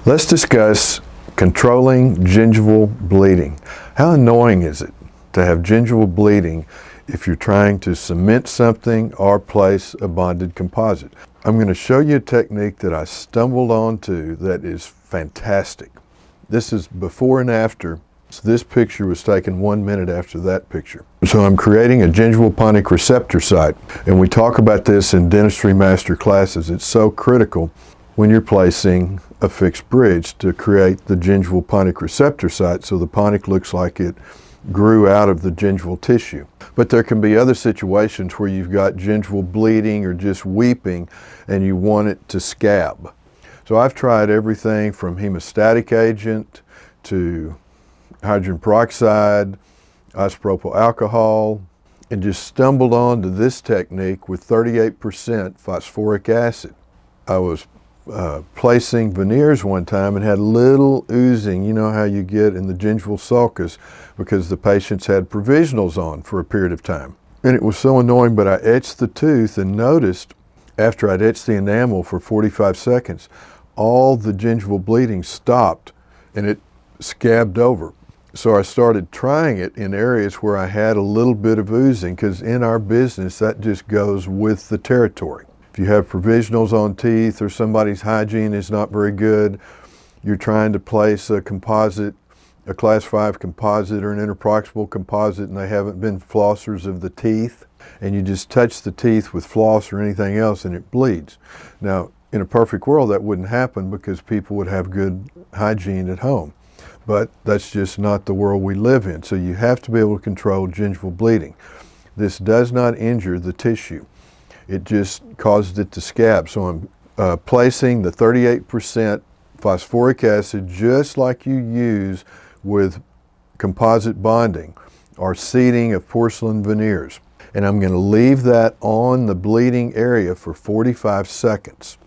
Let's discuss controlling gingival bleeding. How annoying is it to have gingival bleeding if you're trying to cement something or place a bonded composite? I'm going to show you a technique that I stumbled onto that is fantastic. This is before and after. So this picture was taken 1 minute after that picture. So I'm creating a gingival ponic receptor site, and we talk about this in dentistry master classes. It's so critical when you're placing a fixed bridge to create the gingival ponic receptor site so the ponic looks like it grew out of the gingival tissue. But there can be other situations where you've got gingival bleeding or just weeping and you want it to scab. So I've tried everything from hemostatic agent to hydrogen peroxide, isopropyl alcohol, and just stumbled onto this technique with 38% phosphoric acid. I was placing veneers one time and had little oozing, you know how you get in the gingival sulcus, because the patients had provisionals on for a period of time. And it was so annoying, but I etched the tooth and noticed after I'd etched the enamel for 45 seconds, all the gingival bleeding stopped and it scabbed over. So I started trying it in areas where I had a little bit of oozing, because in our business that just goes with the territory. If you have provisionals on teeth or somebody's hygiene is not very good, you're trying to place a composite, a class 5 composite or an interproximal composite, and they haven't been flossers of the teeth, and you just touch the teeth with floss or anything else and it bleeds. Now, in a perfect world that wouldn't happen because people would have good hygiene at home. But that's just not the world we live in. So you have to be able to control gingival bleeding. This does not injure the tissue. It just causes it to scab. So I'm placing the 38% phosphoric acid just like you use with composite bonding or seating of porcelain veneers. And I'm going to leave that on the bleeding area for 45 seconds.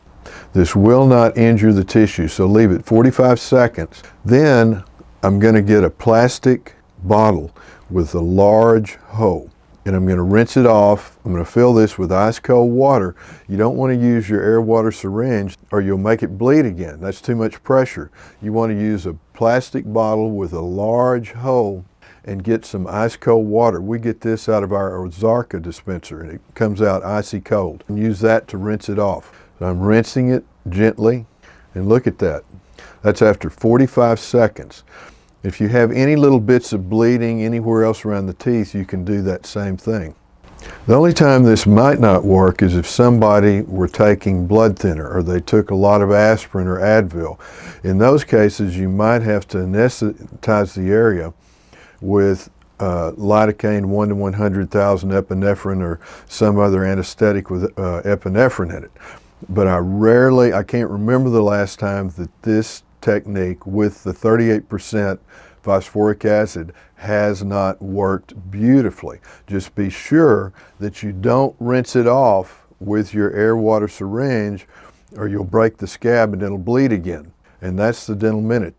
This will not injure the tissue, so leave it 45 seconds. Then I'm going to get a plastic bottle with a large hole, and I'm going to rinse it off. I'm going to fill this with ice cold water. You don't want to use your air water syringe or you'll make it bleed again. That's too much pressure. You want to use a plastic bottle with a large hole and get some ice cold water. We get this out of our Ozarka dispenser and it comes out icy cold. And use that to rinse it off. So I'm rinsing it gently, and look at that. That's after 45 seconds. If you have any little bits of bleeding anywhere else around the teeth, you can do that same thing. The only time this might not work is if somebody were taking blood thinner or they took a lot of aspirin or Advil. In those cases, you might have to anesthetize the area with lidocaine 1 to 100,000 epinephrine or some other anesthetic with epinephrine in it. But I can't remember the last time that this technique with the 38% phosphoric acid has not worked beautifully. Just be sure that you don't rinse it off with your air water syringe or you'll break the scab and it'll bleed again. And that's the Dental Minute.